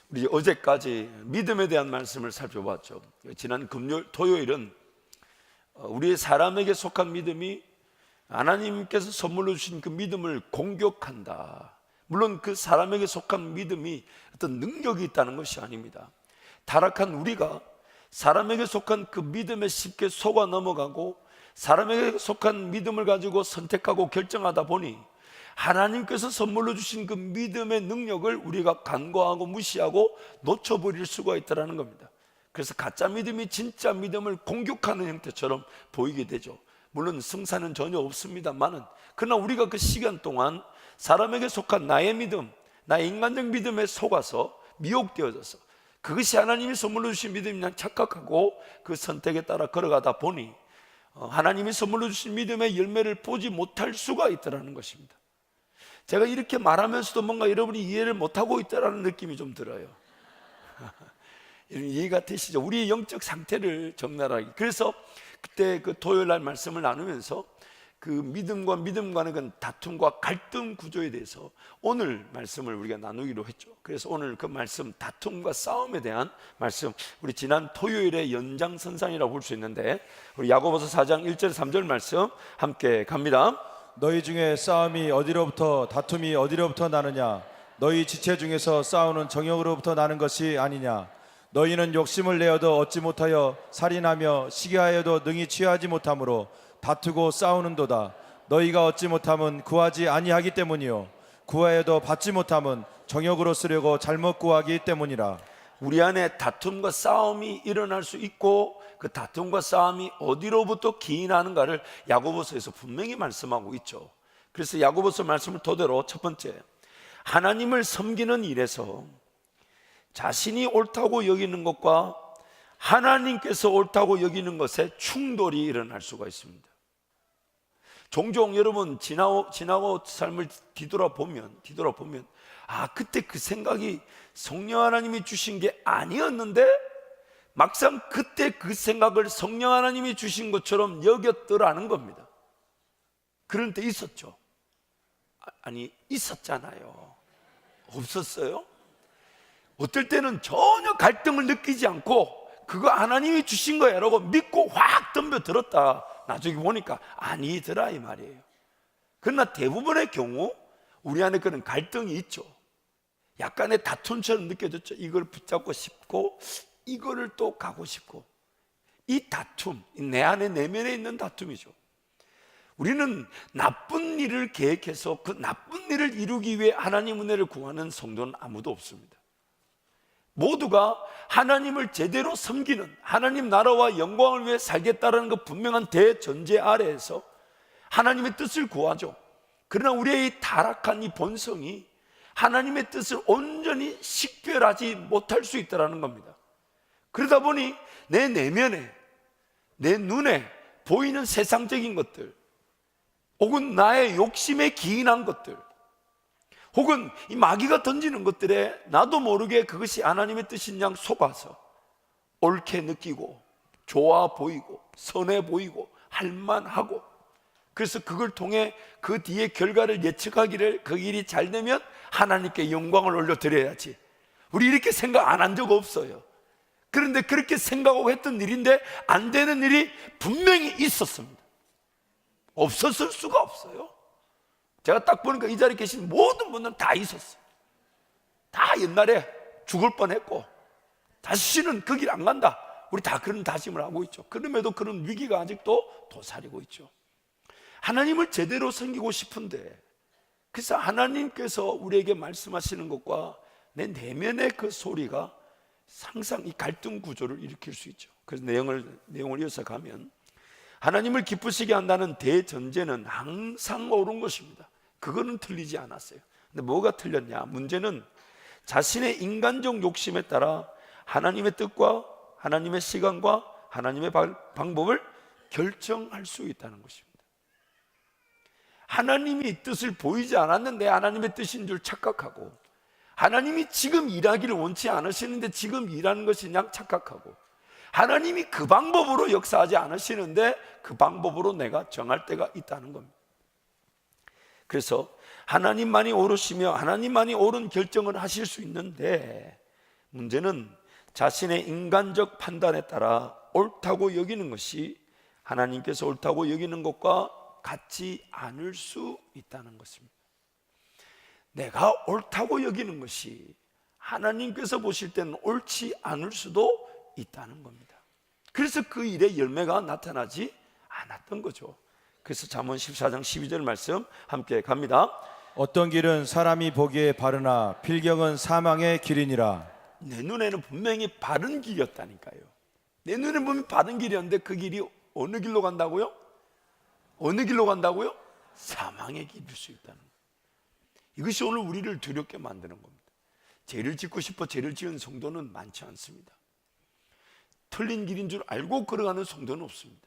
우리 어제까지 믿음에 대한 말씀을 살펴봤죠. 지난 금요일, 토요일은 우리의 사람에게 속한 믿음이 하나님께서 선물로 주신 그 믿음을 공격한다. 물론 그 사람에게 속한 믿음이 어떤 능력이 있다는 것이 아닙니다. 타락한 우리가 사람에게 속한 그 믿음에 쉽게 속아 넘어가고 사람에게 속한 믿음을 가지고 선택하고 결정하다 보니 하나님께서 선물로 주신 그 믿음의 능력을 우리가 간과하고 무시하고 놓쳐버릴 수가 있다는 겁니다. 그래서 가짜 믿음이 진짜 믿음을 공격하는 형태처럼 보이게 되죠. 물론 승산은 전혀 없습니다만은, 그러나 우리가 그 시간 동안 사람에게 속한 나의 믿음, 나의 인간적 믿음에 속아서 미혹되어져서 그것이 하나님이 선물로 주신 믿음이냐 착각하고 그 선택에 따라 걸어가다 보니 하나님이 선물로 주신 믿음의 열매를 보지 못할 수가 있다는 것입니다. 제가 이렇게 말하면서도 뭔가 여러분이 이해를 못하고 있다는 느낌이 좀 들어요. 이해가 되시죠? 우리의 영적 상태를 적나라하게. 그래서 그때 그 토요일 날 말씀을 나누면서 그 믿음과 믿음 간의 그 다툼과 갈등 구조에 대해서 오늘 말씀을 우리가 나누기로 했죠. 그래서 오늘 그 말씀, 다툼과 싸움에 대한 말씀, 우리 지난 토요일의 연장선상이라고 볼 수 있는데, 우리 야고보서 4장 1절 3절 말씀 함께 갑니다. 너희 중에 싸움이 어디로부터, 다툼이 어디로부터 나느냐? 너희 지체 중에서 싸우는 정욕으로부터 나는 것이 아니냐? 너희는 욕심을 내어도 얻지 못하여 살인하며 시기하여도 능히 취하지 못하므로 다투고 싸우는도다. 너희가 얻지 못함은 구하지 아니하기 때문이요 구하여도 받지 못함은 정욕으로 쓰려고 잘못 구하기 때문이라. 우리 안에 다툼과 싸움이 일어날 수 있고 그 다툼과 싸움이 어디로부터 기인하는가를 야고보서에서 분명히 말씀하고 있죠. 그래서 야고보서 말씀을 토대로 첫 번째, 하나님을 섬기는 일에서 자신이 옳다고 여기는 것과 하나님께서 옳다고 여기는 것에 충돌이 일어날 수가 있습니다. 종종 여러분 지나고 삶을 뒤돌아보면 그때 그 생각이 성령 하나님이 주신 게 아니었는데 막상 그때 그 생각을 성령 하나님이 주신 것처럼 여겼더라는 겁니다. 그런 때 있었죠? 아니, 있었잖아요. 없었어요? 어떨 때는 전혀 갈등을 느끼지 않고 그거 하나님이 주신 거야 라고 믿고 확 덤벼들었다 나중에 보니까 아니더라 이 말이에요. 그러나 대부분의 경우 우리 안에 그런 갈등이 있죠. 약간의 다툼처럼 느껴졌죠. 이걸 붙잡고 싶고 이거를 또 가고 싶고, 이 다툼, 내 안에 내면에 있는 다툼이죠. 우리는 나쁜 일을 계획해서 그 나쁜 일을 이루기 위해 하나님 은혜를 구하는 성도는 아무도 없습니다. 모두가 하나님을 제대로 섬기는, 하나님 나라와 영광을 위해 살겠다는 그 분명한 대전제 아래에서 하나님의 뜻을 구하죠. 그러나 우리의 이 타락한 이 본성이 하나님의 뜻을 온전히 식별하지 못할 수 있다는 겁니다. 그러다 보니 내 내면에, 내 눈에 보이는 세상적인 것들, 혹은 나의 욕심에 기인한 것들, 혹은 이 마귀가 던지는 것들에 나도 모르게 그것이 하나님의 뜻인 양 속아서 옳게 느끼고 좋아 보이고 선해 보이고 할만하고, 그래서 그걸 통해 그 뒤에 결과를 예측하기를 그 일이 잘 되면 하나님께 영광을 올려드려야지, 우리 이렇게 생각 안 한 적 없어요. 그런데 그렇게 생각하고 했던 일인데 안 되는 일이 분명히 있었습니다. 없었을 수가 없어요. 제가 딱 보니까 이 자리에 계신 모든 분들은 다 있었어요. 다 옛날에 죽을 뻔했고 다시는 그 길 안 간다, 우리 다 그런 다짐을 하고 있죠. 그럼에도 그런 위기가 아직도 도사리고 있죠. 하나님을 제대로 섬기고 싶은데, 그래서 하나님께서 우리에게 말씀하시는 것과 내 내면의 그 소리가 항상 이 갈등 구조를 일으킬 수 있죠. 그래서 내용을 이어서 가면, 하나님을 기쁘시게 한다는 대전제는 항상 옳은 것입니다. 그거는 틀리지 않았어요. 근데 뭐가 틀렸냐? 문제는 자신의 인간적 욕심에 따라 하나님의 뜻과 하나님의 시간과 하나님의 방법을 결정할 수 있다는 것입니다. 하나님이 뜻을 보이지 않았는데 하나님의 뜻인 줄 착각하고, 하나님이 지금 일하기를 원치 않으시는데 지금 일하는 것인 양 착각하고, 하나님이 그 방법으로 역사하지 않으시는데 그 방법으로 내가 정할 때가 있다는 겁니다. 그래서 하나님만이 옳으시며 하나님만이 옳은 결정을 하실 수 있는데 문제는 자신의 인간적 판단에 따라 옳다고 여기는 것이 하나님께서 옳다고 여기는 것과 같지 않을 수 있다는 것입니다. 내가 옳다고 여기는 것이 하나님께서 보실 때는 옳지 않을 수도 있다는 겁니다. 그래서 그 일의 열매가 나타나지 않았던 거죠. 그래서 잠언 14장 12절 말씀 함께 갑니다. 어떤 길은 사람이 보기에 바르나 필경은 사망의 길이니라. 내 눈에는 분명히 바른 길이었다니까요. 내 눈에 보면 바른 길이었는데 그 길이 어느 길로 간다고요? 어느 길로 간다고요? 사망의 길일 수 있다는 거예요. 이것이 오늘 우리를 두렵게 만드는 겁니다. 죄를 짓고 싶어 죄를 지은 성도는 많지 않습니다. 틀린 길인 줄 알고 걸어가는 성도는 없습니다.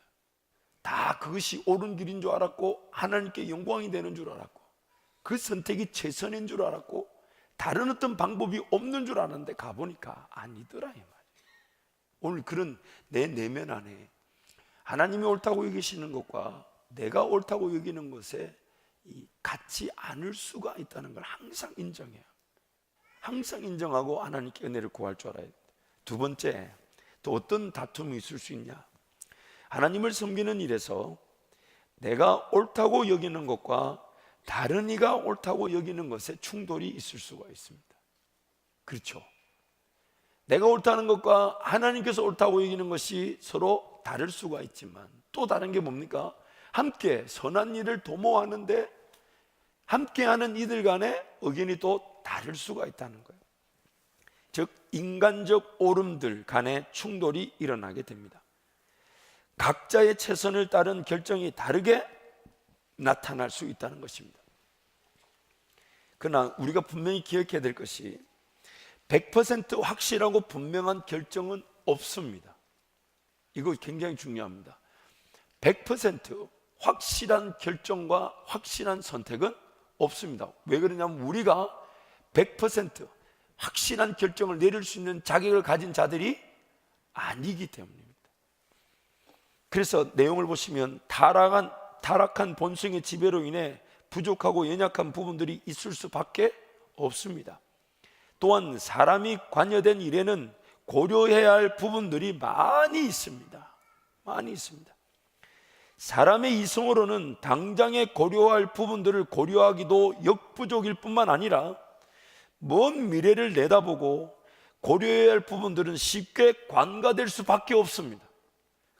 다 그것이 옳은 길인 줄 알았고 하나님께 영광이 되는 줄 알았고 그 선택이 최선인 줄 알았고 다른 어떤 방법이 없는 줄 알았는데 가보니까 아니더라 이 말이에요. 오늘 그런 내 내면 안에 하나님이 옳다고 여기시는 것과 내가 옳다고 여기는 것에 같지 않을 수가 있다는 걸 항상 인정해요. 항상 인정하고 하나님께 은혜를 구할 줄 알아야 됩니다. 두 번째, 또 어떤 다툼이 있을 수 있냐? 하나님을 섬기는 일에서 내가 옳다고 여기는 것과 다른 이가 옳다고 여기는 것에 충돌이 있을 수가 있습니다. 그렇죠? 내가 옳다는 것과 하나님께서 옳다고 여기는 것이 서로 다를 수가 있지만 또 다른 게 뭡니까? 함께 선한 일을 도모하는데 함께하는 이들 간의 의견이 또 다를 수가 있다는 거예요. 즉 인간적 옳음들 간의 충돌이 일어나게 됩니다. 각자의 최선을 따른 결정이 다르게 나타날 수 있다는 것입니다. 그러나 우리가 분명히 기억해야 될 것이 100% 확실하고 분명한 결정은 없습니다. 이거 굉장히 중요합니다. 100% 확실한 결정과 확실한 선택은 없습니다. 왜 그러냐면 우리가 100% 확실한 결정을 내릴 수 있는 자격을 가진 자들이 아니기 때문입니다. 그래서 내용을 보시면 타락한 본성의 지배로 인해 부족하고 연약한 부분들이 있을 수밖에 없습니다. 또한 사람이 관여된 일에는 고려해야 할 부분들이 많이 있습니다. 많이 있습니다. 사람의 이성으로는 당장에 고려할 부분들을 고려하기도 역부족일 뿐만 아니라 먼 미래를 내다보고 고려해야 할 부분들은 쉽게 관가될 수밖에 없습니다.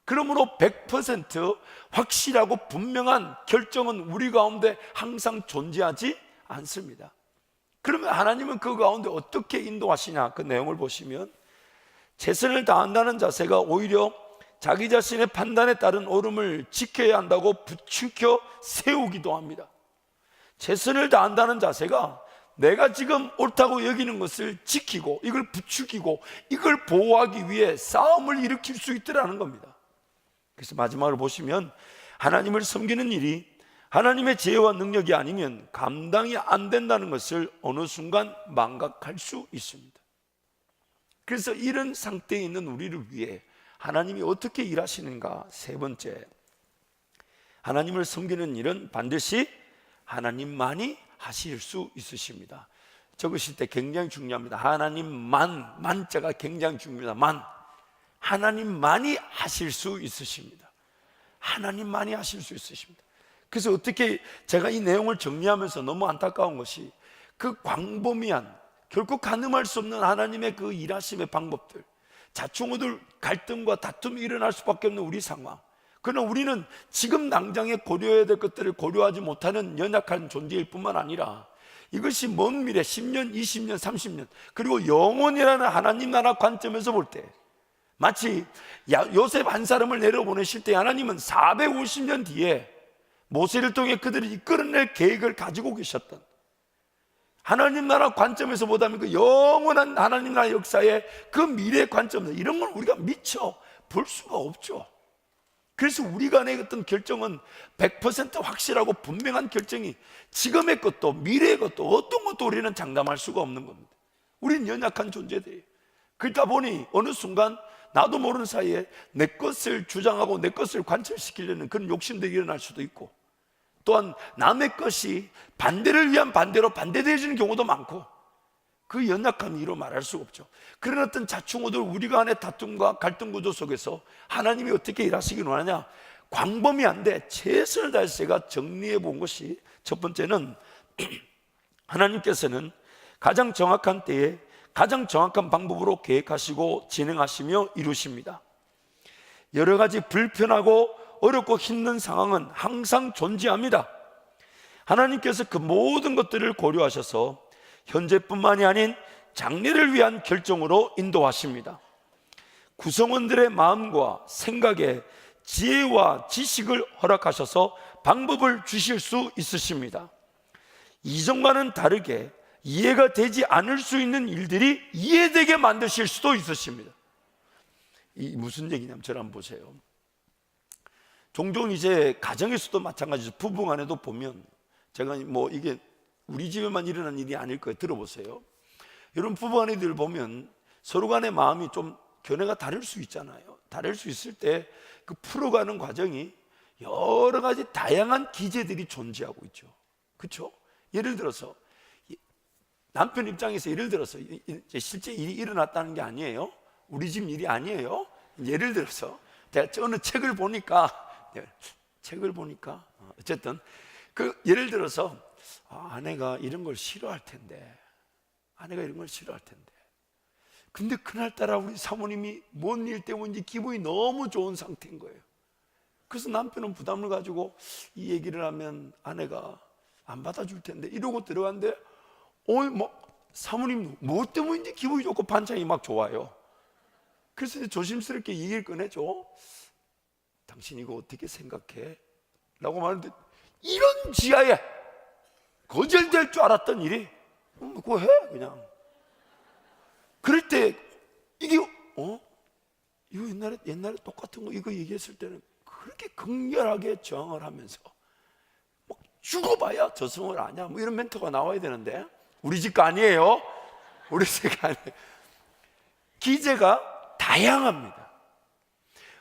그러므로 100% 확실하고 분명한 결정은 우리 가운데 항상 존재하지 않습니다. 그러면 하나님은 그 가운데 어떻게 인도하시냐? 그 내용을 보시면 최선을 다한다는 자세가 오히려 자기 자신의 판단에 따른 옳음을 지켜야 한다고 부추겨 세우기도 합니다. 최선을 다한다는 자세가 내가 지금 옳다고 여기는 것을 지키고 이걸 부추기고 이걸 보호하기 위해 싸움을 일으킬 수 있더라는 겁니다. 그래서 마지막으로 보시면 하나님을 섬기는 일이 하나님의 지혜와 능력이 아니면 감당이 안 된다는 것을 어느 순간 망각할 수 있습니다. 그래서 이런 상태에 있는 우리를 위해 하나님이 어떻게 일하시는가? 세 번째, 하나님을 섬기는 일은 반드시 하나님만이 하실 수 있으십니다. 적으실 때 굉장히 중요합니다. 만자가 굉장히 중요합니다. 하나님만이 하실 수 있으십니다. 하나님만이 하실 수 있으십니다. 그래서 어떻게 제가 이 내용을 정리하면서 너무 안타까운 것이 그 광범위한 결코 가늠할 수 없는 하나님의 그 일하심의 방법들, 자충우들 갈등과 다툼이 일어날 수밖에 없는 우리 상황. 그러나 우리는 지금 당장에 고려해야 될 것들을 고려하지 못하는 연약한 존재일 뿐만 아니라 이것이 먼 미래 10년, 20년, 30년 그리고 영원이라는 하나님 나라 관점에서 볼 때 마치 요셉 한 사람을 내려보내실 때 하나님은 450년 뒤에 모세를 통해 그들을 이끌어낼 계획을 가지고 계셨던 하나님 나라 관점에서 보다면 그 영원한 하나님 나라 역사의 그 미래 관점에서 이런 걸 우리가 미처 볼 수가 없죠. 그래서 우리 간의 어떤 결정은 100% 확실하고 분명한 결정이 지금의 것도 미래의 것도 어떤 것도 우리는 장담할 수가 없는 겁니다. 우리는 연약한 존재들이에요. 그러다 보니 어느 순간 나도 모르는 사이에 내 것을 주장하고 내 것을 관철시키려는 그런 욕심들이 일어날 수도 있고 또한 남의 것이 반대를 위한 반대로 반대되어지는 경우도 많고 그 연약한 이유로 말할 수가 없죠. 그런 어떤 자충우돌 우리 간의 다툼과 갈등 구조 속에서 하나님이 어떻게 일하시길 원하냐? 광범위한데 최선을 다해서 제가 정리해 본 것이, 첫 번째는 하나님께서는 가장 정확한 때에 가장 정확한 방법으로 계획하시고 진행하시며 이루십니다. 여러 가지 불편하고 어렵고 힘든 상황은 항상 존재합니다. 하나님께서 그 모든 것들을 고려하셔서 현재뿐만이 아닌 장래를 위한 결정으로 인도하십니다. 구성원들의 마음과 생각에 지혜와 지식을 허락하셔서 방법을 주실 수 있으십니다. 이전과는 다르게 이해가 되지 않을 수 있는 일들이 이해되게 만드실 수도 있으십니다. 이 무슨 얘기냐면 저를 한번 보세요. 종종 이제 가정에서도 마찬가지죠. 부부간에도 보면, 제가 뭐 이게 우리 집에만 일어난 일이 아닐 거예요. 들어보세요. 여러분, 부부간에들 보면 서로 간의 마음이 좀 견해가 다를 수 있잖아요. 다를 수 있을 때 그 풀어가는 과정이 여러 가지 다양한 기제들이 존재하고 있죠. 그렇죠? 예를 들어서 남편 입장에서, 예를 들어서 실제 일이 일어났다는 게 아니에요. 우리 집 일이 아니에요. 예를 들어서 제가 어느 책을 보니까 어쨌든 그 예를 들어서 아내가 이런 걸 싫어할 텐데, 근데 그날따라 우리 사모님이 뭔 일 때문인지 기분이 너무 좋은 상태인 거예요. 그래서 남편은 부담을 가지고 이 얘기를 하면 아내가 안 받아줄 텐데 이러고 들어갔는데 사모님 뭐 때문인지 기분이 좋고 반찬이 막 좋아요. 그래서 이제 조심스럽게 얘기를 꺼내죠. 당신 이거 어떻게 생각해? 라고 말하는데, 이런 지하에 거절될 줄 알았던 일이 그거 해 그냥. 그럴 때 이게 이거 옛날에 똑같은 거 이거 얘기했을 때는 그렇게 극렬하게 저항을 하면서 막 죽어봐야 저승을 아냐 뭐 이런 멘트가 나와야 되는데, 우리 집 거 아니에요. 우리 집 거 아니에요. 기제가 다양합니다.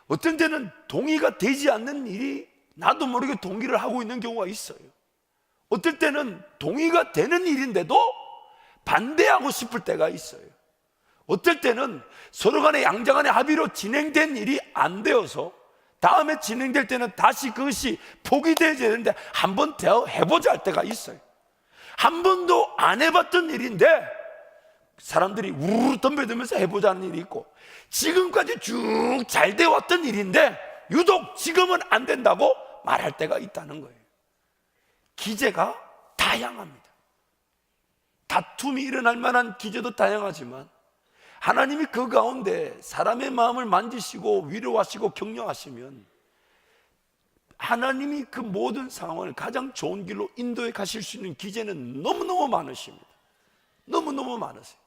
어떤 때는 동의가 되지 않는 일이 나도 모르게 동의를 하고 있는 경우가 있어요. 어떨 때는 동의가 되는 일인데도 반대하고 싶을 때가 있어요. 어떨 때는 서로 간의 양자간의 합의로 진행된 일이 안 되어서 다음에 진행될 때는 다시 그것이 포기되어야 되는데 한번 더 해보자 할 때가 있어요. 한 번도 안 해봤던 일인데 사람들이 우르르 덤벼들면서 해보자는 일이 있고, 지금까지 쭉 잘 되어 왔던 일인데 유독 지금은 안 된다고 말할 때가 있다는 거예요. 기제가 다양합니다. 다툼이 일어날 만한 기제도 다양하지만 하나님이 그 가운데 사람의 마음을 만지시고 위로하시고 격려하시면 하나님이 그 모든 상황을 가장 좋은 길로 인도해 가실 수 있는 기제는 너무너무 많으십니다. 너무너무 많으세요.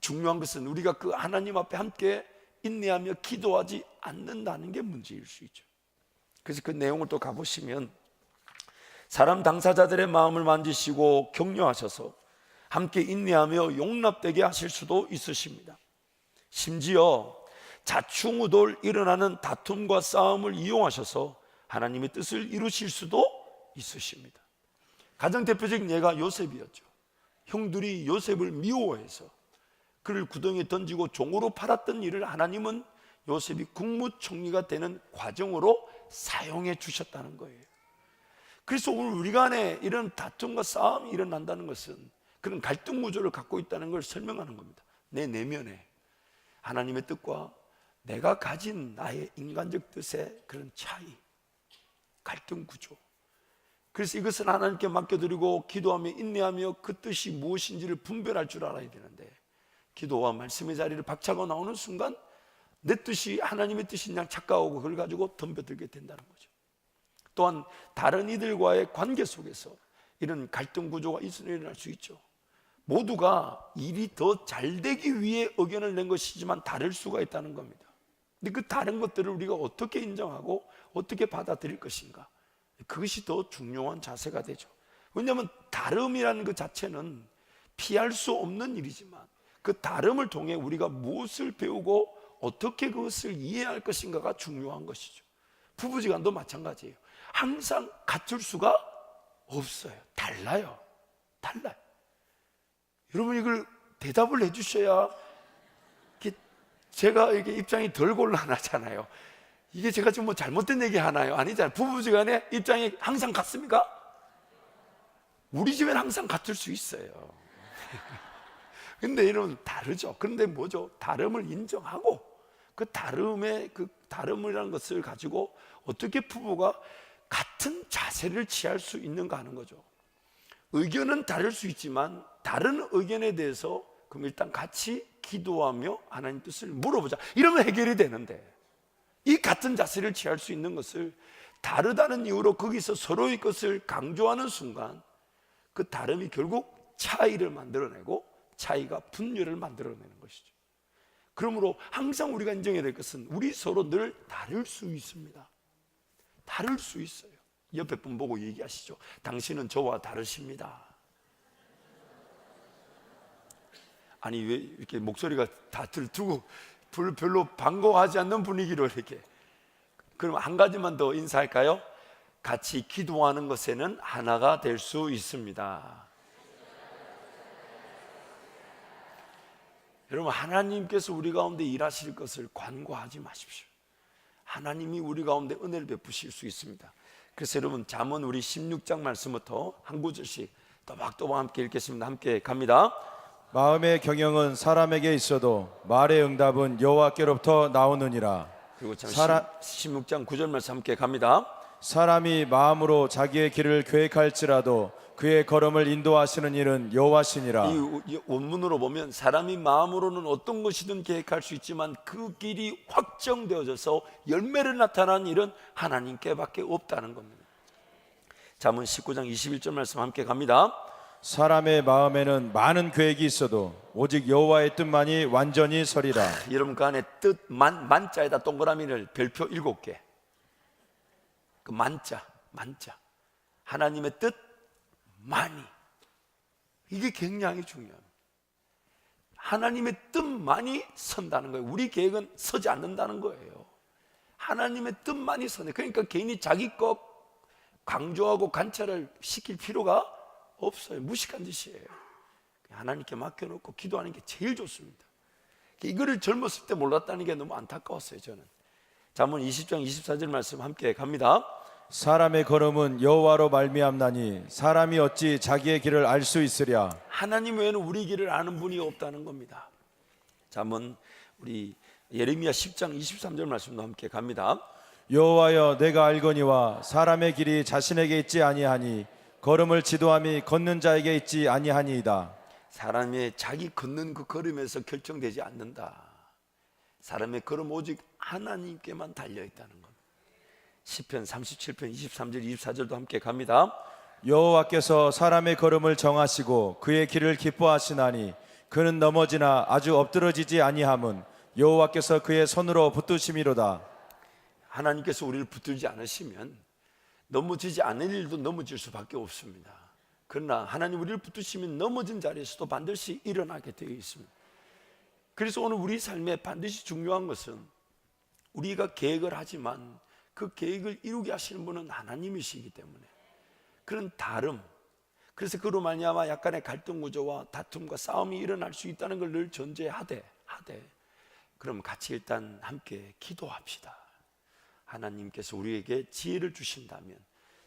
중요한 것은 우리가 그 하나님 앞에 함께 인내하며 기도하지 않는다는 게 문제일 수 있죠. 그래서 그 내용을 또 가보시면 사람 당사자들의 마음을 만지시고 격려하셔서 함께 인내하며 용납되게 하실 수도 있으십니다. 심지어 자충우돌 일어나는 다툼과 싸움을 이용하셔서 하나님의 뜻을 이루실 수도 있으십니다. 가장 대표적인 예가 요셉이었죠. 형들이 요셉을 미워해서 그를 구덩이에 던지고 종으로 팔았던 일을 하나님은 요셉이 국무총리가 되는 과정으로 사용해 주셨다는 거예요. 그래서 오늘 우리 간에 이런 다툼과 싸움이 일어난다는 것은 그런 갈등 구조를 갖고 있다는 걸 설명하는 겁니다. 내 내면에 하나님의 뜻과 내가 가진 나의 인간적 뜻의 그런 차이, 갈등 구조. 그래서 이것을 하나님께 맡겨드리고 기도하며 인내하며 그 뜻이 무엇인지를 분별할 줄 알아야 되는데, 기도와 말씀의 자리를 박차고 나오는 순간 내 뜻이 하나님의 뜻인 양 착각하고 그걸 가지고 덤벼들게 된다는 거죠. 또한 다른 이들과의 관계 속에서 이런 갈등 구조가 일어날 수 있죠. 모두가 일이 더 잘 되기 위해 의견을 낸 것이지만 다를 수가 있다는 겁니다. 근데 그 다른 것들을 우리가 어떻게 인정하고 어떻게 받아들일 것인가, 그것이 더 중요한 자세가 되죠. 왜냐하면 다름이라는 그 자체는 피할 수 없는 일이지만 그 다름을 통해 우리가 무엇을 배우고 어떻게 그것을 이해할 것인가가 중요한 것이죠. 부부지간도 마찬가지예요. 항상 같을 수가 없어요. 달라요. 여러분 이걸 대답을 해주셔야 제가 이게 입장이 덜 곤란하잖아요. 이게 제가 지금 뭐 잘못된 얘기 하나요? 아니잖아요. 부부지간에 입장이 항상 같습니까? 우리 집에는 항상 같을 수 있어요. 근데 이런 다르죠. 그런데 뭐죠? 다름을 인정하고 그 다름이라는 것을 가지고 어떻게 부부가 같은 자세를 취할 수 있는가 하는 거죠. 의견은 다를 수 있지만 다른 의견에 대해서 그럼 일단 같이 기도하며 하나님 뜻을 물어보자. 이러면 해결이 되는데, 이 같은 자세를 취할 수 있는 것을 다르다는 이유로 거기서 서로의 것을 강조하는 순간 그 다름이 결국 차이를 만들어내고 차이가 분열을 만들어내는 것이죠. 그러므로 항상 우리가 인정해야 될 것은 우리 서로 늘 다를 수 있습니다. 다를 수 있어요. 옆에 분 보고 얘기하시죠. 당신은 저와 다르십니다. 아니 왜 이렇게 목소리가 다 들뜨고 별로 반가워하지 않는 분위기로 이렇게. 그럼 한 가지만 더 인사할까요? 같이 기도하는 것에는 하나가 될 수 있습니다. 여러분, 하나님께서 우리 가운데 일하실 것을 관과하지 마십시오. 하나님이 우리 가운데 은혜를 베푸실 수 있습니다. 그래서 여러분, 잠언 우리 16장 말씀부터 한 구절씩 또박또박 함께 읽겠습니다. 함께 갑니다. 마음의 경영은 사람에게 있어도 말의 응답은 여호와께로부터 나오느니라. 그리고 16장 9절 말씀 함께 갑니다. 사람이 마음으로 자기의 길을 계획할지라도 그의 걸음을 인도하시는 이는 여호와시니라. 이 원문으로 보면 사람이 마음으로는 어떤 것이든 계획할 수 있지만 그 길이 확정되어져서 열매를 나타나는 일은 하나님께밖에 없다는 겁니다. 잠언 19장 21절 말씀 함께 갑니다. 사람의 마음에는 많은 계획이 있어도 오직 여호와의 뜻만이 완전히 서리라. 여러분 그 안에 뜻 만자에다 동그라미를 별표 7개. 그 만자 하나님의 뜻 많이, 이게 굉장히 중요합니다. 하나님의 뜻만이 선다는 거예요. 우리 계획은 서지 않는다는 거예요. 하나님의 뜻만이 선해. 그러니까 개인이 자기 것 강조하고 관찰을 시킬 필요가 없어요. 무식한 짓이에요. 하나님께 맡겨놓고 기도하는 게 제일 좋습니다. 이거를 젊었을 때 몰랐다는 게 너무 안타까웠어요. 저는. 잠언 20장 24절 말씀 함께 갑니다. 사람의 걸음은 여호와로 말미암나니 사람이 어찌 자기의 길을 알 수 있으랴. 하나님 외에는 우리 길을 아는 분이 없다는 겁니다. 잠언 우리 예레미야 10장 23절 말씀도 함께 갑니다. 여호와여, 내가 알거니와 사람의 길이 자신에게 있지 아니하니 걸음을 지도함이 걷는 자에게 있지 아니하니이다. 사람의 자기 걷는 그 걸음에서 결정되지 않는다. 사람의 걸음 오직 하나님께만 달려있다는 겁니다. 시편 37편 23절 24절도 함께 갑니다. 여호와께서 사람의 걸음을 정하시고 그의 길을 기뻐하시나니 그는 넘어지나 아주 엎드러지지 아니함은 여호와께서 그의 손으로 붙드심이로다. 하나님께서 우리를 붙들지 않으시면 넘어지지 않을 일도 넘어질 수밖에 없습니다. 그러나 하나님 우리를 붙드시면 넘어진 자리에서도 반드시 일어나게 되어 있습니다. 그래서 오늘 우리 삶에 반드시 중요한 것은 우리가 계획을 하지만 그 계획을 이루게 하시는 분은 하나님이시기 때문에 그런 다름, 그래서 그로 말미암아 약간의 갈등 구조와 다툼과 싸움이 일어날 수 있다는 걸 늘 전제하되 그럼 같이 일단 함께 기도합시다. 하나님께서 우리에게 지혜를 주신다면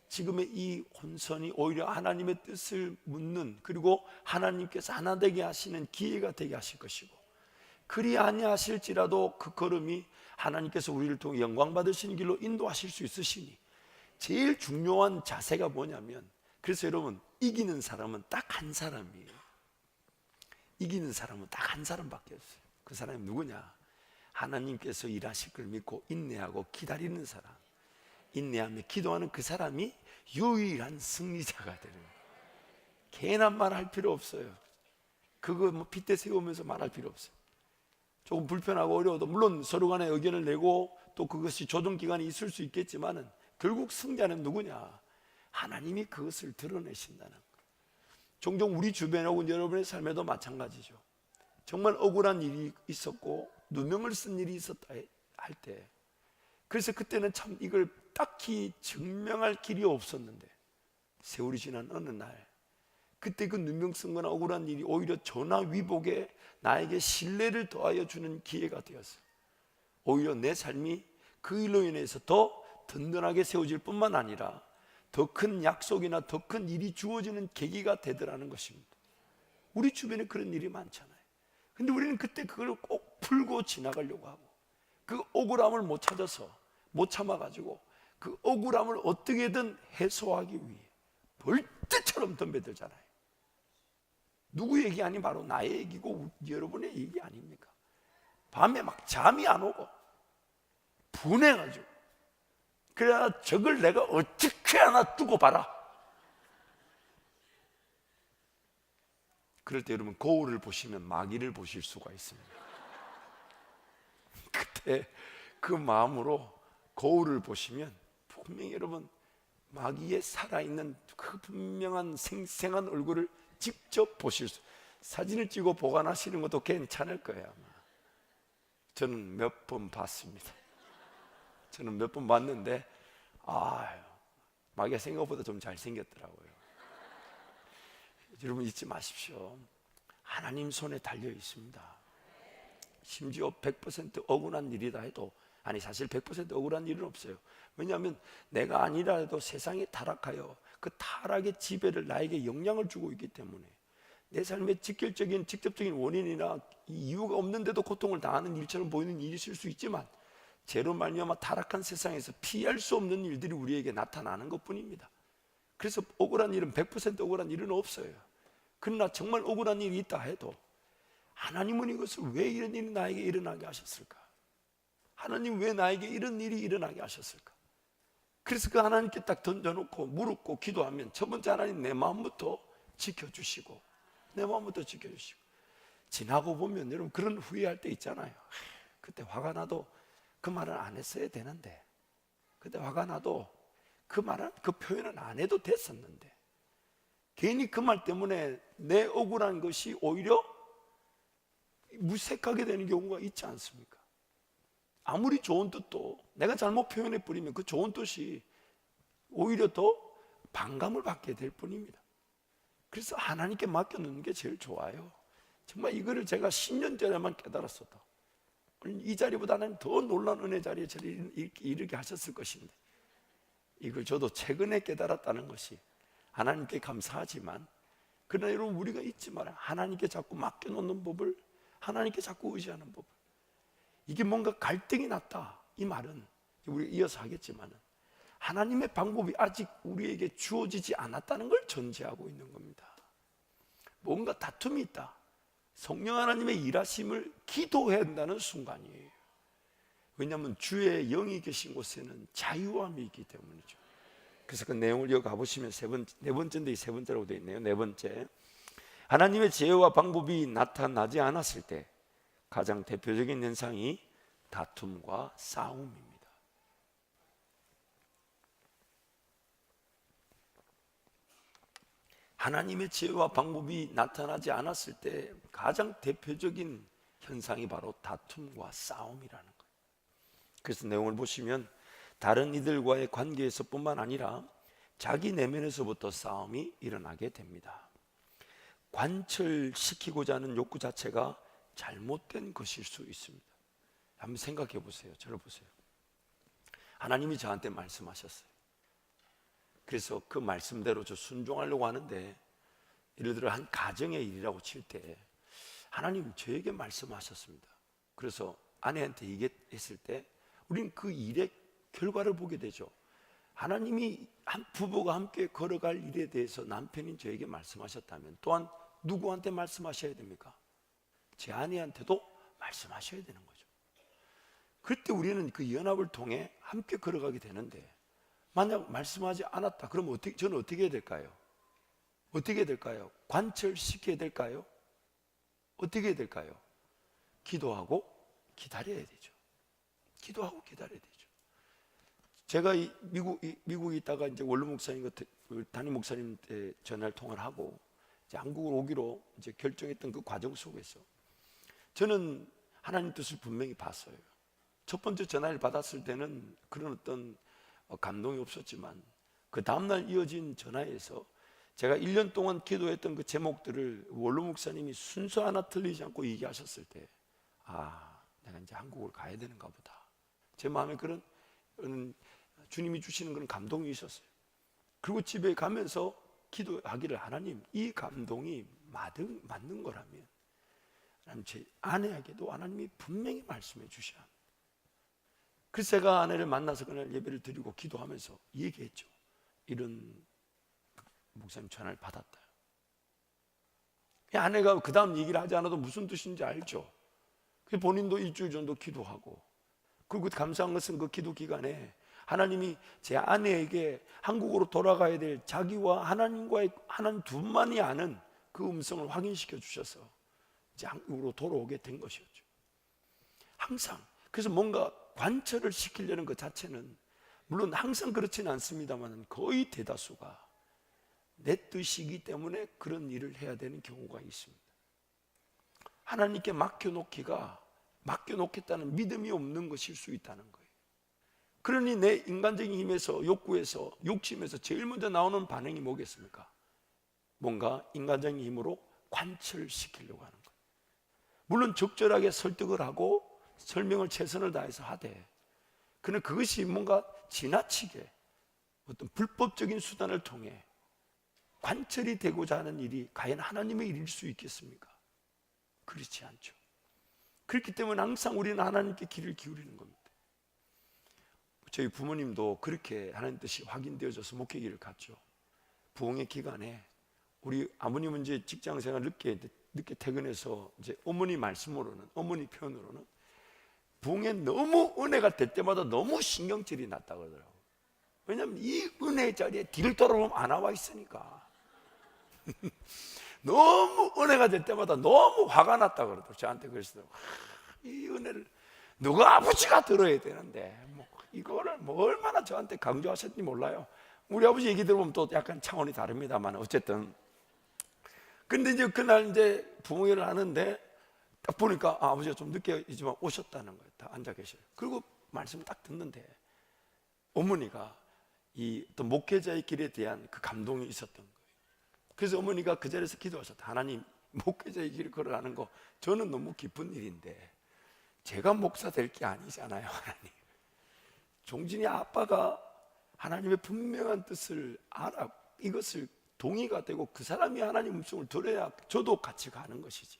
지금의 이 혼선이 오히려 하나님의 뜻을 묻는, 그리고 하나님께서 하나 되게 하시는 기회가 되게 하실 것이고, 그리 아니하실지라도 그 걸음이 하나님께서 우리를 통해 영광 받으시는 길로 인도하실 수 있으시니 제일 중요한 자세가 뭐냐면, 그래서 여러분, 이기는 사람은 딱 한 사람이에요. 이기는 사람은 딱 한 사람밖에 없어요. 그 사람이 누구냐? 하나님께서 일하실 걸 믿고 인내하고 기다리는 사람, 인내하며 기도하는 그 사람이 유일한 승리자가 되는 거예요. 괜한 말 할 필요 없어요. 그거 뭐 핏대 세우면서 말할 필요 없어요. 조금 불편하고 어려워도 물론 서로 간에 의견을 내고 또 그것이 조정 기간이 있을 수 있겠지만은 결국 승자는 누구냐? 하나님이 그것을 드러내신다는 거예요. 종종 우리 주변에 혹은 여러분의 삶에도 마찬가지죠. 정말 억울한 일이 있었고 누명을 쓴 일이 있었다 할 때, 그래서 그때는 참 이걸 딱히 증명할 길이 없었는데 세월이 지난 어느 날 그때 그 누명성거나 억울한 일이 오히려 전화 위복에 나에게 신뢰를 더하여 주는 기회가 되었어요. 오히려 내 삶이 그 일로 인해서 더 든든하게 세워질 뿐만 아니라 더 큰 약속이나 더 큰 일이 주어지는 계기가 되더라는 것입니다. 우리 주변에 그런 일이 많잖아요. 근데 우리는 그때 그걸 꼭 풀고 지나가려고 하고, 그 억울함을 못 찾아서 못 참아가지고 그 억울함을 어떻게든 해소하기 위해 벌떼처럼 덤벼들잖아요. 누구 얘기 아니 바로 나의 얘기고 여러분의 얘기 아닙니까? 밤에 막 잠이 안 오고 분해가지고, 그래야 저걸 내가 어떻게 하나 두고 봐라. 그럴 때 여러분 거울을 보시면 마귀를 보실 수가 있습니다. 그때 그 마음으로 거울을 보시면 분명히 여러분 마귀의 살아있는 그 분명한 생생한 얼굴을 직접 보실 수, 사진을 찍어 보관하시는 것도 괜찮을 거예요. 아마. 저는 몇 번 봤습니다. 저는 몇 번 봤는데 마귀가 생각보다 좀 잘생겼더라고요. 여러분 잊지 마십시오. 하나님 손에 달려 있습니다. 심지어 100% 억울한 일이다 해도, 아니 사실 100% 억울한 일은 없어요. 왜냐하면 내가 아니라도 세상이 타락하여 그 타락의 지배를 나에게 영향을 주고 있기 때문에 내 삶의 직접적인 원인이나 이유가 없는데도 고통을 당하는 일처럼 보이는 일이 있을 수 있지만, 죄로 말미암아 타락한 세상에서 피할 수 없는 일들이 우리에게 나타나는 것뿐입니다. 그래서 억울한 일은 100% 억울한 일은 없어요. 그러나 정말 억울한 일이 있다 해도 하나님은 이것을 왜 이런 일이 나에게 일어나게 하셨을까? 하나님 왜 나에게 이런 일이 일어나게 하셨을까? 그래서 그 하나님께 딱 던져놓고 묻고 기도하면, 첫 번째 하나님 내 마음부터 지켜주시고, 내 마음부터 지켜주시고, 지나고 보면 여러분 그런 후회할 때 있잖아요. 그때 화가 나도 그 말은 안 했어야 되는데, 그때 화가 나도 그 말은, 그 표현은 안 해도 됐었는데, 괜히 그 말 때문에 내 억울한 것이 오히려 무색하게 되는 경우가 있지 않습니까? 아무리 좋은 뜻도 내가 잘못 표현해 버리면 그 좋은 뜻이 오히려 더 반감을 받게 될 뿐입니다. 그래서 하나님께 맡겨놓는 게 제일 좋아요. 정말 이거를 제가 10년 전에만 깨달았어도 이 자리보다 하나님 더 놀라운 은혜 자리에 저를 이르게 하셨을 것인데, 이걸 저도 최근에 깨달았다는 것이 하나님께 감사하지만, 그러나 여러분 우리가 잊지 말아요. 하나님께 자꾸 맡겨놓는 법을, 하나님께 자꾸 의지하는 법을. 이게 뭔가 갈등이 났다, 이 말은 우리가 이어서 하겠지만 하나님의 방법이 아직 우리에게 주어지지 않았다는 걸 전제하고 있는 겁니다. 뭔가 다툼이 있다, 성령 하나님의 일하심을 기도해야 한다는 순간이에요. 왜냐하면 주의 영이 계신 곳에는 자유함이 있기 때문이죠. 그래서 그 내용을 이어가 보시면 네 번째인데 이 세 번째라고 되어 있네요. 네 번째, 하나님의 지혜와 방법이 나타나지 않았을 때 가장 대표적인 현상이 다툼과 싸움입니다. 하나님의 지혜와 방법이 나타나지 않았을 때 가장 대표적인 현상이 바로 다툼과 싸움이라는 거예요. 그래서 내용을 보시면 다른 이들과의 관계에서뿐만 아니라 자기 내면에서부터 싸움이 일어나게 됩니다. 관철시키고자 하는 욕구 자체가 잘못된 것일 수 있습니다. 한번 생각해 보세요. 저를 보세요. 하나님이 저한테 말씀하셨어요. 그래서 그 말씀대로 저 순종하려고 하는데, 예를 들어 한 가정의 일이라고 칠 때 하나님 저에게 말씀하셨습니다. 그래서 아내한테 얘기했을 때 우리는 그 일의 결과를 보게 되죠. 하나님이 한 부부가 함께 걸어갈 일에 대해서 남편인 저에게 말씀하셨다면 또한 누구한테 말씀하셔야 됩니까? 제 아내한테도 말씀하셔야 되는 거죠. 그때 우리는 그 연합을 통해 함께 걸어가게 되는데, 만약 말씀하지 않았다 그러면 저는 어떻게 해야 될까요? 어떻게 해야 될까요? 관철시켜야 될까요? 어떻게 해야 될까요? 기도하고 기다려야 되죠. 기도하고 기다려야 되죠. 제가 미국에 있다가 이제 원로 목사님, 담임 목사님한테 전화를 통화를 하고 이제 한국으로 오기로 이제 결정했던 그 과정 속에서 저는 하나님 뜻을 분명히 봤어요. 첫 번째 전화를 받았을 때는 그런 어떤 감동이 없었지만, 그 다음날 이어진 전화에서 제가 1년 동안 기도했던 그 제목들을 원로 목사님이 순서 하나 틀리지 않고 얘기하셨을 때, 내가 이제 한국을 가야 되는가 보다. 제 마음에 그런 주님이 주시는 그런 감동이 있었어요. 그리고 집에 가면서 기도하기를, 하나님, 이 감동이 맞는 거라면 하나님, 제 아내에게도 하나님이 분명히 말씀해 주셔야 합니다. 그래서 제가 아내를 만나서 그날 예배를 드리고 기도하면서 얘기했죠. 이런 목사님 전화를 받았다. 아내가 그 다음 얘기를 하지 않아도 무슨 뜻인지 알죠. 그래서 본인도 일주일 정도 기도하고, 그리고 감사한 것은 그 기도 기간에 하나님이 제 아내에게 한국으로 돌아가야 될 자기와 하나님과의 하나님 둘만이 아는 그 음성을 확인시켜 주셔서 이제 한국으로 돌아오게 된 것이었죠. 항상 그래서 뭔가 관철을 시키려는 것 자체는, 물론 항상 그렇지는 않습니다만 거의 대다수가 내 뜻이기 때문에 그런 일을 해야 되는 경우가 있습니다. 하나님께 맡겨놓겠다는 믿음이 없는 것일 수 있다는 거예요. 그러니 내 인간적인 힘에서, 욕구에서, 욕심에서 제일 먼저 나오는 반응이 뭐겠습니까? 뭔가 인간적인 힘으로 관철시키려고 하는 거예요. 물론 적절하게 설득을 하고 설명을 최선을 다해서 하되, 그러나 그것이 뭔가 지나치게 어떤 불법적인 수단을 통해 관철이 되고자 하는 일이 과연 하나님의 일일 수 있겠습니까? 그렇지 않죠. 그렇기 때문에 항상 우리는 하나님께 귀를 기울이는 겁니다. 저희 부모님도 그렇게 하나님 뜻이 확인되어져서 목회기를 갔죠. 부흥의 기간에 우리 아버님은 이제 직장생활 늦게 퇴근해서 이제 어머니 말씀으로는, 어머니 표현으로는 부흥에 너무 은혜가 될 때마다 너무 신경질이 났다 그러더라고요. 왜냐하면 이 은혜의 자리에 뒤를 돌아보면 안 나와 있으니까. 너무 은혜가 될 때마다 너무 화가 났다 그러더라고요. 저한테 그러시더라고요. 이 은혜를 누가 아버지가 들어야 되는데 이거를 얼마나 저한테 강조하셨는지 몰라요. 우리 아버지 얘기 들어보면 또 약간 차원이 다릅니다만 어쨌든. 근데 이제 그날 이제 부흥회를 하는데 딱 보니까 아버지가 좀 늦게지만 오셨다는 거예요. 다 앉아 계셔요. 그리고 말씀을 딱 듣는데 어머니가 이 또 목회자의 길에 대한 그 감동이 있었던 거예요. 그래서 어머니가 그 자리에서 기도하셨다. 하나님, 목회자의 길을 걸어가는 거 저는 너무 기쁜 일인데 제가 목사 될 게 아니잖아요. 하나님, 종진이 아빠가 하나님의 분명한 뜻을 알아 이것을 동의가 되고 그 사람이 하나님 음성을 들어야 저도 같이 가는 것이지.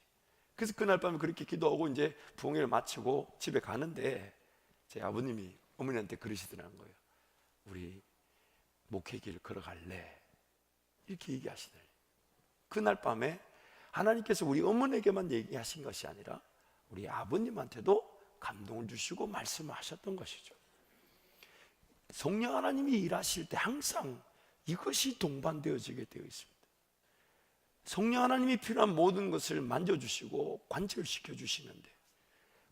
그래서 그날 밤에 그렇게 기도하고 이제 부흥회를 마치고 집에 가는데 제 아버님이 어머니한테 그러시더라는 거예요. 우리 목회 길 걸어갈래? 이렇게 얘기하시더래요. 그날 밤에 하나님께서 우리 어머니에게만 얘기하신 것이 아니라 우리 아버님한테도 감동을 주시고 말씀하셨던 것이죠. 성령 하나님이 일하실 때 항상 이것이 동반되어지게 되어 있습니다. 성령 하나님이 필요한 모든 것을 만져주시고 관철시켜 주시는데,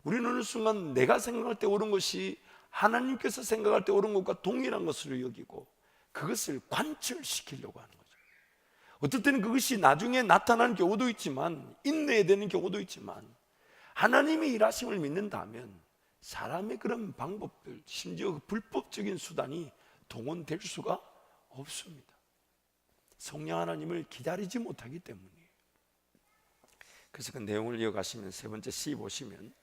우리는 어느 순간 내가 생각할 때 옳은 것이 하나님께서 생각할 때 옳은 것과 동일한 것으로 여기고 그것을 관철시키려고 하는 거죠. 어떨 때는 그것이 나중에 나타나는 경우도 있지만, 인내해야 되는 경우도 있지만, 하나님의 일하심을 믿는다면 사람의 그런 방법들, 심지어 불법적인 수단이 동원될 수가 없습니다. 성령 하나님을 기다리지 못하기 때문이에요. 그래서 그 내용을 이어가시면 세 번째 C 보시면,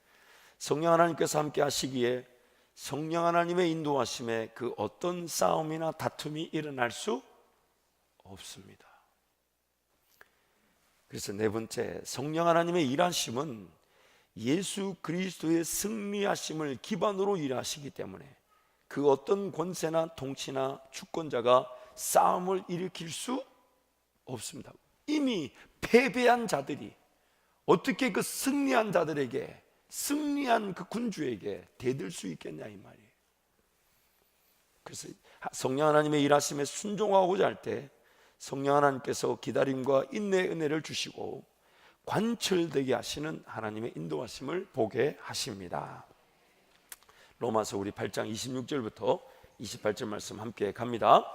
성령 하나님께서 함께 하시기에 성령 하나님의 인도하심에 그 어떤 싸움이나 다툼이 일어날 수 없습니다. 그래서 네 번째, 성령 하나님의 일하심은 예수 그리스도의 승리하심을 기반으로 일하시기 때문에 그 어떤 권세나 통치나 주권자가 싸움을 일으킬 수 없습니다. 이미 패배한 자들이 어떻게 그 승리한 자들에게, 승리한 그 군주에게 대들 수 있겠냐 이 말이에요. 그래서 성령 하나님의 일하심에 순종하고자 할 때 성령 하나님께서 기다림과 인내의 은혜를 주시고 관철되게 하시는 하나님의 인도하심을 보게 하십니다. 로마서 우리 8장 26절부터 28절 말씀 함께 갑니다.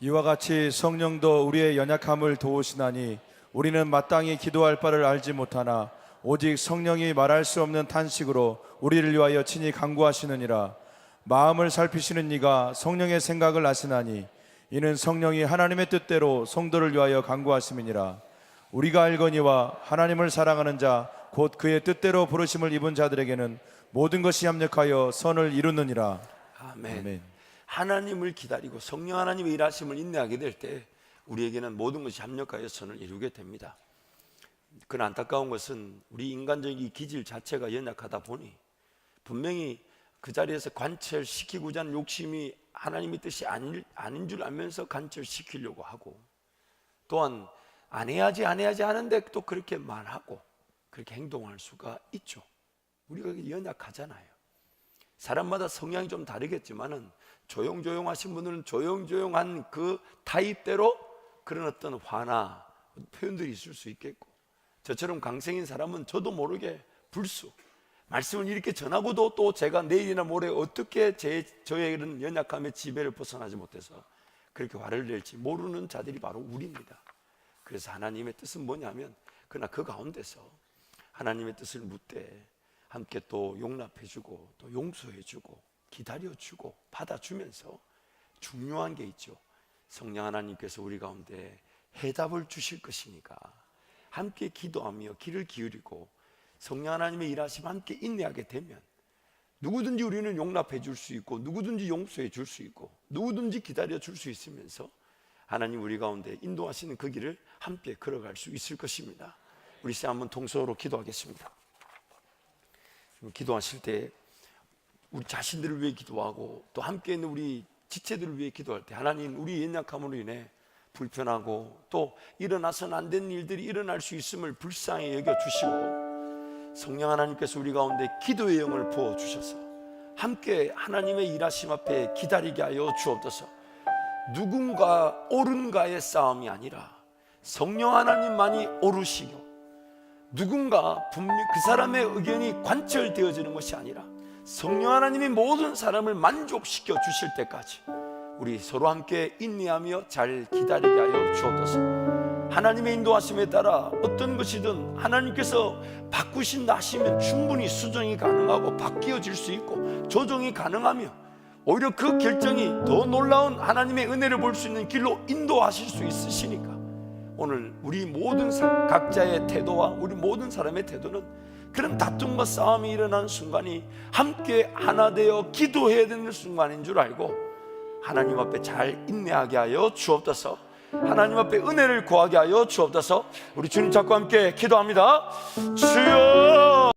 이와 같이 성령도 우리의 연약함을 도우시나니 우리는 마땅히 기도할 바를 알지 못하나 오직 성령이 말할 수 없는 탄식으로 우리를 위하여 친히 간구하시느니라. 마음을 살피시는 이가 성령의 생각을 아시나니 이는 성령이 하나님의 뜻대로 성도를 위하여 간구하심이니라. 우리가 알거니와 하나님을 사랑하는 자 곧 그의 뜻대로 부르심을 입은 자들에게는 모든 것이 합력하여 선을 이루느니라. 아멘. 아멘. 하나님을 기다리고 성령 하나님의 일하심을 인내하게 될 때 우리에게는 모든 것이 합력하여 선을 이루게 됩니다. 그러나 안타까운 것은 우리 인간적인 기질 자체가 연약하다 보니 분명히 그 자리에서 관철시키고자 하는 욕심이 하나님의 뜻이 아닌 줄 알면서 관철시키려고 하고, 또한 안 해야지 하는데 또 그렇게 말하고 그렇게 행동할 수가 있죠. 우리가 연약하잖아요. 사람마다 성향이 좀 다르겠지만은 조용조용하신 분들은 조용조용한 그 타입대로 그런 어떤 화나 표현들이 있을 수 있겠고, 저처럼 강성인 사람은 저도 모르게 불수, 말씀을 이렇게 전하고도 또 제가 내일이나 모레 어떻게 저의 이런 연약함의 지배를 벗어나지 못해서 그렇게 화를 낼지 모르는 자들이 바로 우리입니다. 그래서 하나님의 뜻은 뭐냐면, 그러나 그 가운데서 하나님의 뜻을 묻되 함께 또 용납해주고 또 용서해주고 기다려주고 받아주면서 중요한 게 있죠. 성령 하나님께서 우리 가운데 해답을 주실 것이니까 함께 기도하며 귀를 기울이고 성령 하나님의 일하심 함께 인내하게 되면 누구든지 우리는 용납해 줄 수 있고 누구든지 용서해 줄 수 있고 누구든지 기다려 줄 수 있으면서 하나님 우리 가운데 인도하시는 그 길을 함께 걸어갈 수 있을 것입니다. 우리 시간 한번 통성으로 기도하겠습니다. 기도하실 때 우리 자신들을 위해 기도하고 또 함께 있는 우리 지체들을 위해 기도할 때 하나님, 우리 연약함으로 인해 불편하고 또 일어나서는 안 되는 일들이 일어날 수 있음을 불쌍히 여겨주시고, 성령 하나님께서 우리 가운데 기도의 영을 부어주셔서 함께 하나님의 일하심 앞에 기다리게 하여 주옵소서. 누군가 옳은가의 싸움이 아니라 성령 하나님만이 옳으시고, 누군가 분명 그 사람의 의견이 관철되어지는 것이 아니라 성령 하나님이 모든 사람을 만족시켜 주실 때까지 우리 서로 함께 인내하며 잘 기다리게 하여 주옵소서. 하나님의 인도하심에 따라 어떤 것이든 하나님께서 바꾸신다 하시면 충분히 수정이 가능하고 바뀌어질 수 있고 조정이 가능하며 오히려 그 결정이 더 놀라운 하나님의 은혜를 볼 수 있는 길로 인도하실 수 있으시니까 오늘 우리 모든 각자의 태도와 우리 모든 사람의 태도는 그런 다툼과 싸움이 일어나는 순간이 함께 하나 되어 기도해야 되는 순간인 줄 알고 하나님 앞에 잘 인내하게 하여 주옵소서. 하나님 앞에 은혜를 구하게 하여 주옵소서. 우리 주님 잡고 함께 기도합니다. 주여.